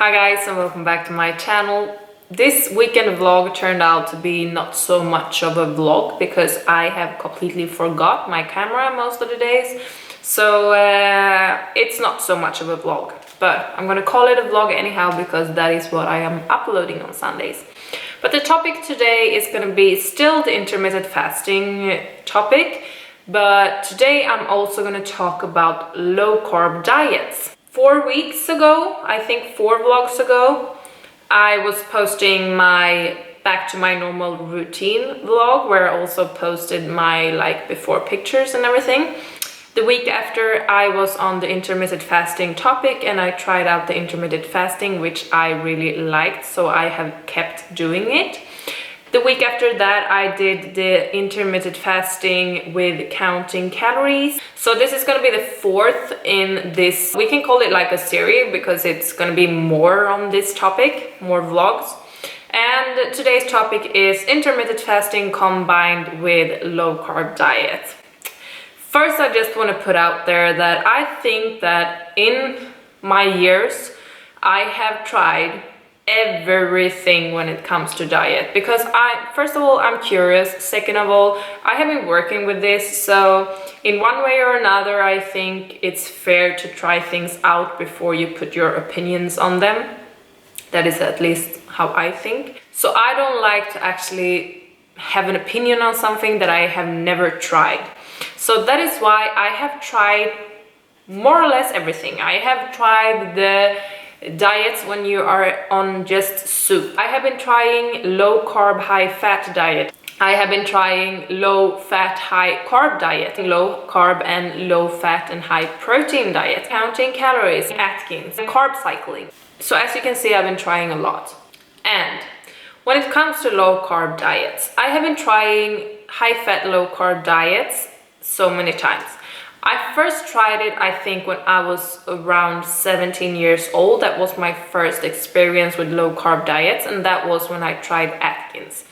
Hi guys, and welcome back to my channel. This weekend vlog turned out to be not so much of a vlog because I have completely forgot my camera most of the days. So it's not so much of a vlog, but I'm gonna call it a vlog anyhow because that is what I am uploading on Sundays. But the topic today is gonna be still the intermittent fasting topic, but today I'm also gonna talk about low carb diets. 4 weeks ago, I think 4 vlogs ago, I was posting my back to my normal routine vlog where I also posted my before pictures and everything. The week after, I was on the intermittent fasting topic and I tried out the intermittent fasting, which I really liked, so I have kept doing it. The week after that, I did the intermittent fasting with counting calories. So this is gonna be the 4th in this, we can call it like a series because it's gonna be more on this topic, more vlogs. And today's topic is intermittent fasting combined with low carb diet. First, I just wanna put out there that I think that in my years, I have tried everything when it comes to diet because first of all, I'm curious. Second of all, I have been working with this, so in one way or another, I think it's fair to try things out before you put your opinions on them. That is at least how I think. So I don't like to actually have an opinion on something that I have never tried. So that is why I have tried more or less everything. I have tried the diets when you are on just soup. I have been trying low carb, high fat diet. I have been trying low fat, high carb diet, low carb and low fat and high protein diet, counting calories, Atkins, carb cycling. So as you can see, I've been trying a lot. And when it comes to low carb diets, I have been trying high fat, low carb diets so many times. I first tried it, I think, when I was around 17 years old. That was my first experience with low carb diets, and that was when I tried Atkins.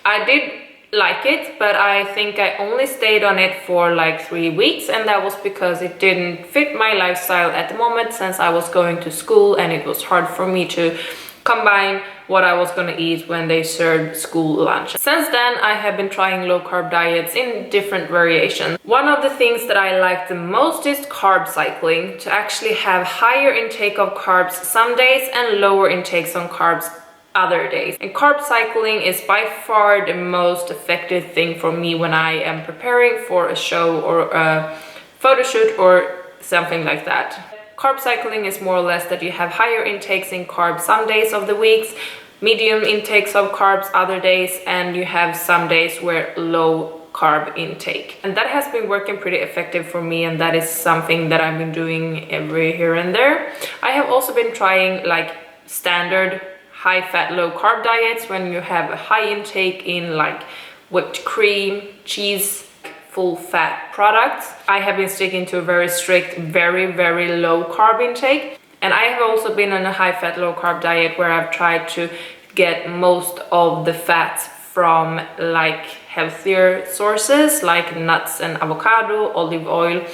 I did like it, but I think I only stayed on it for like 3 weeks, and that was because it didn't fit my lifestyle at the moment since I was going to school and it was hard for me to combine what I was gonna eat when they served school lunch. Since then, I have been trying low carb diets in different variations. One of the things that I like the most is carb cycling, to actually have higher intake of carbs some days and lower intakes on carbs other days. And carb cycling is by far the most effective thing for me when I am preparing for a show or a photo shoot or something like that. Carb cycling is more or less that you have higher intakes in carbs some days of the weeks, medium intakes of carbs other days, and you have some days where low carb intake. And that has been working pretty effective for me, and that is something that I've been doing every here and there. I have also been trying like standard high fat, low carb diets when you have a high intake in like whipped cream, cheese, full fat products. I have been sticking to a very strict, very low carb intake. And I have also been on a high fat, low carb diet where I've tried to get most of the fats from like healthier sources like nuts and avocado, olive oil,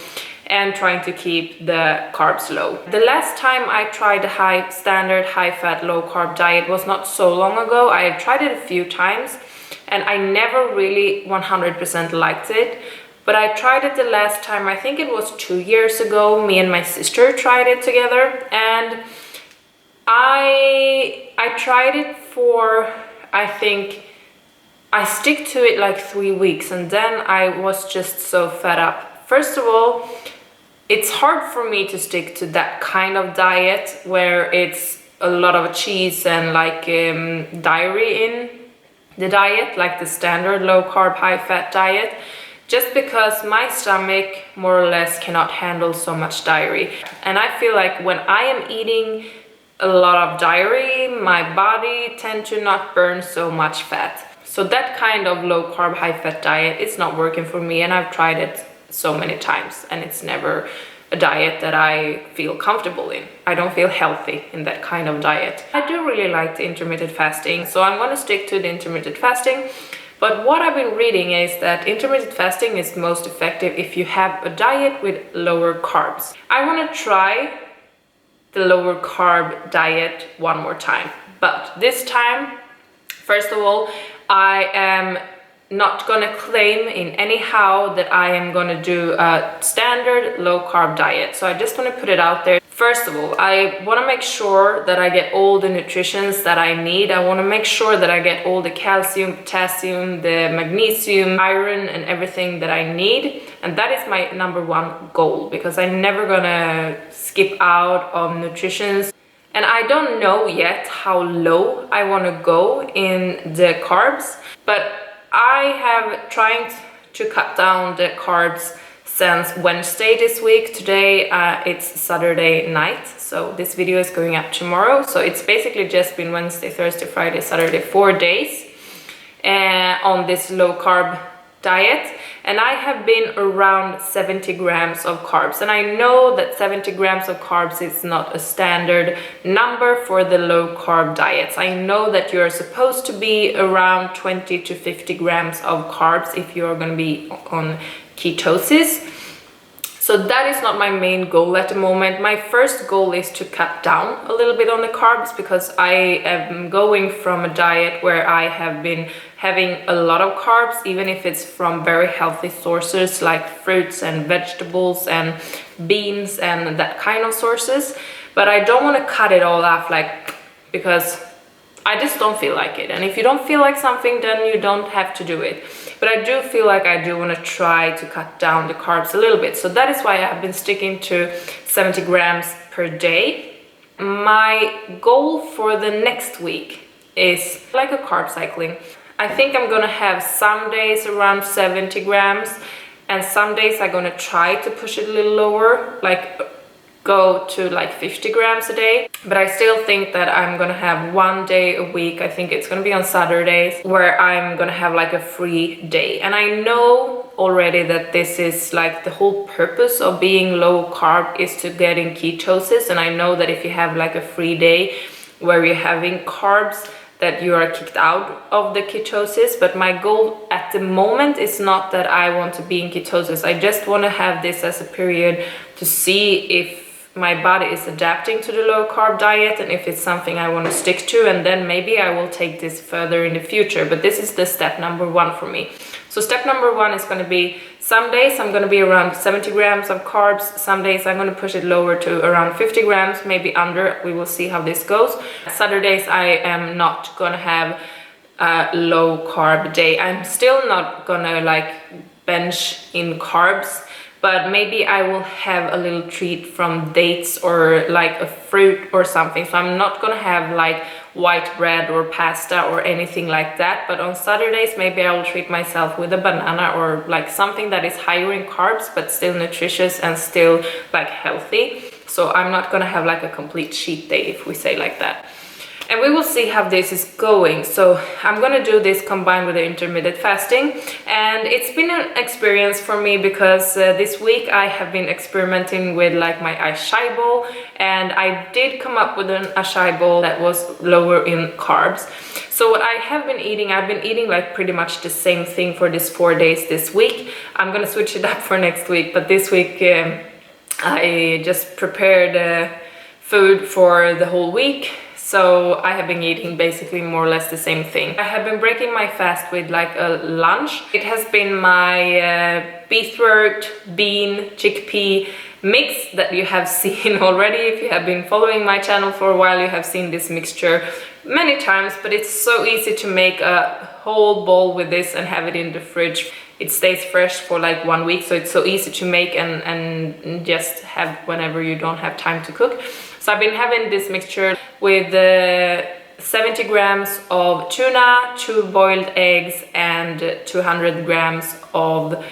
and trying to keep the carbs low. The last time I tried a standard high fat, low carb diet was not so long ago. I have tried it a few times and I never really 100% liked it. But I tried it the last time, I think it was 2 years ago. Me and my sister tried it together, and I tried it for, I think, I stick to it like 3 weeks, and then I was just so fed up. First of all, it's hard for me to stick to that kind of diet where it's a lot of cheese and like dairy in the diet, like the standard low carb, high fat diet. Just because my stomach more or less cannot handle so much dairy. And I feel like when I am eating a lot of dairy, my body tends to not burn so much fat. So that kind of low carb, high fat diet is not working for me, and I've tried it so many times and it's never a diet that I feel comfortable in. I don't feel healthy in that kind of diet. I do really like the intermittent fasting, so I'm gonna stick to the intermittent fasting. But what I've been reading is that intermittent fasting is most effective if you have a diet with lower carbs. I want to try the lower carb diet one more time. But this time, first of all, I am not gonna claim in anyhow that I am gonna do a standard low carb diet. So I just want to put it out there. First of all, I want to make sure that I get all the nutrients that I need. I want to make sure that I get all the calcium, potassium, the magnesium, iron, and everything that I need. And that is my number one goal, because I'm never gonna skip out on nutrition. And I don't know yet how low I want to go in the carbs, but I have tried to cut down the carbs since Wednesday this week. Today it's Saturday night, so this video is going up tomorrow. So it's basically just been Wednesday, Thursday, Friday, Saturday, 4 days on this low carb diet, and I have been around 70 grams of carbs. And I know that 70 grams of carbs is not a standard number for the low carb diets. I know that you're supposed to be around 20 to 50 grams of carbs if you're going to be on ketosis. So that is not my main goal at the moment. My first goal is to cut down a little bit on the carbs, because I am going from a diet where I have been having a lot of carbs, even if it's from very healthy sources like fruits and vegetables and beans and that kind of sources. But I don't want to cut it all off, like, because I just don't feel like it. And if you don't feel like something, then you don't have to do it. But I do feel like I do want to try to cut down the carbs a little bit. So that is why I have been sticking to 70 grams per day. My goal for the next week is like a carb cycling. I think I'm gonna have some days around 70 grams, and some days I'm gonna try to push it a little lower, like go to like 50 grams a day. But I still think that I'm gonna have one day a week, I think it's gonna be on Saturdays, where I'm gonna have like a free day. And I know already that this is like the whole purpose of being low carb is to get in ketosis. And I know that if you have like a free day where you're having carbs, that you are kicked out of the ketosis. But my goal at the moment is not that I want to be in ketosis. I just want to have this as a period to see if my body is adapting to the low carb diet and if it's something I want to stick to, and then maybe I will take this further in the future. But this is the step number one for me. So step number one is going to be, some days I'm going to be around 70 grams of carbs, some days I'm going to push it lower to around 50 grams, maybe under. We will see how this goes. Saturdays I am not going to have a low carb day. I'm still not going to like bench in carbs, but maybe I will have a little treat from dates or like a fruit or something. So I'm not gonna have like white bread or pasta or anything like that. But on Saturdays, maybe I will treat myself with a banana or like something that is higher in carbs, but still nutritious and still like healthy. So I'm not gonna have like a complete cheat day, if we say like that. And we will see how this is going. So I'm gonna do this combined with the intermittent fasting. And it's been an experience for me, because this week I have been experimenting with like my acai bowl, and I did come up with an acai bowl that was lower in carbs. So what I have been eating, I've been eating like pretty much the same thing for this 4 days this week. I'm gonna switch it up for next week, but this week I just prepared food for the whole week. So I have been eating basically more or less the same thing. I have been breaking my fast with like a lunch. It has been my beetroot, bean, chickpea mix that you have seen already. If you have been following my channel for a while, you have seen this mixture many times, but it's so easy to make a whole bowl with this and have it in the fridge. It stays fresh for like 1 week, so it's so easy to make and just have whenever you don't have time to cook. So I've been having this mixture with 70 grams of tuna, 2 boiled eggs, and 200 grams of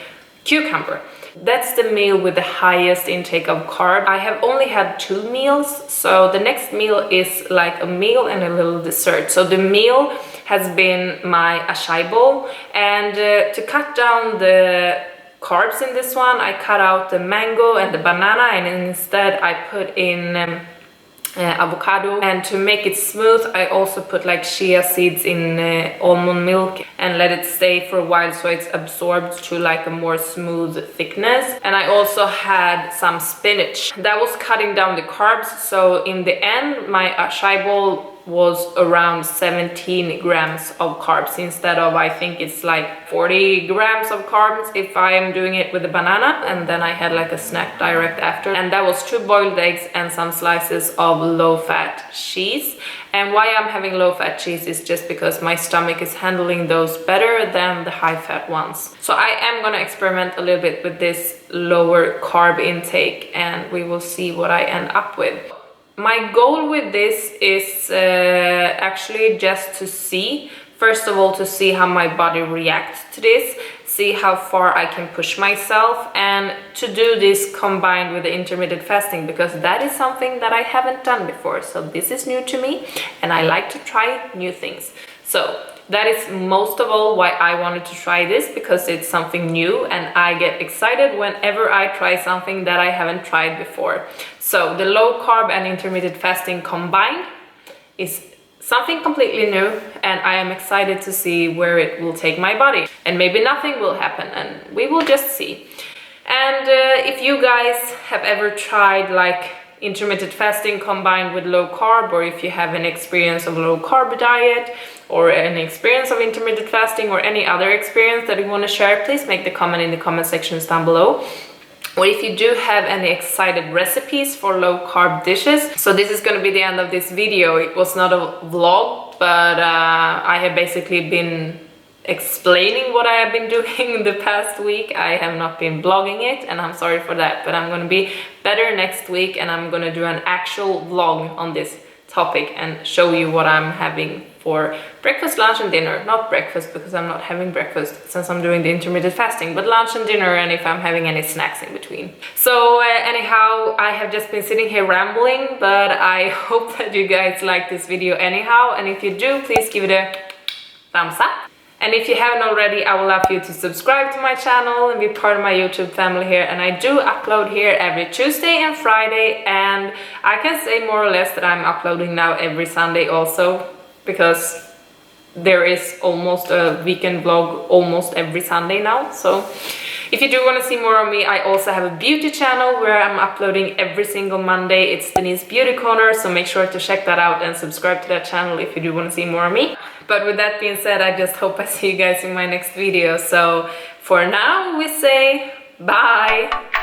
cucumber. That's the meal with the highest intake of carb. I have only had 2 meals, so the next meal is like a meal and a little dessert. So the meal has been my acai bowl, and to cut down the carbs in this one, I cut out the mango and the banana, and instead I put in avocado, and to make it smooth I also put like chia seeds in almond milk and let it stay for a while so it's absorbed to like a more smooth thickness. And I also had some spinach that was cutting down the carbs, so in the end my acai bowl was around 17 grams of carbs instead of, I think it's like 40 grams of carbs if I am doing it with a banana. And then I had like a snack direct after, and that was 2 boiled eggs and some slices of low-fat cheese. And why I'm having low-fat cheese is just because my stomach is handling those better than the high-fat ones. So I am gonna experiment a little bit with this lower carb intake and we will see what I end up with. My goal with this is actually just to see, first of all, to see how my body reacts to this, see how far I can push myself, and to do this combined with the intermittent fasting, because that is something that I haven't done before. So this is new to me and I like to try new things. So that is most of all why I wanted to try this, because it's something new and I get excited whenever I try something that I haven't tried before. So the low carb and intermittent fasting combined is something completely new, and I am excited to see where it will take my body. And maybe nothing will happen and we will just see. And if you guys have ever tried like intermittent fasting combined with low carb, or if you have an experience of low carb diet or an experience of intermittent fasting or any other experience that you want to share, please make the comment in the comment sections down below. Or if you do have any excited recipes for low carb dishes. So this is going to be the end of this video. It was not a vlog, but I have basically been explaining what I have been doing the past week. I have not been blogging it and I'm sorry for that, but I'm going to be better next week and I'm going to do an actual vlog on this topic and show you what I'm having for breakfast, lunch and dinner. Not breakfast because I'm not having breakfast since I'm doing the intermittent fasting, but lunch and dinner, and if I'm having any snacks in between. So anyhow, I have just been sitting here rambling, but I hope that you guys like this video anyhow, and if you do, please give it a thumbs up. And if you haven't already, I would love you to subscribe to my channel and be part of my YouTube family here. And I do upload here every Tuesday and Friday, and I can say more or less that I'm uploading now every Sunday also, because there is almost a weekend vlog almost every Sunday now. So if you do want to see more of me, I also have a beauty channel where I'm uploading every single Monday. It's Denise Beauty Corner, so make sure to check that out and subscribe to that channel if you do want to see more of me. But with that being said, I just hope I see you guys in my next video. So for now, we say bye!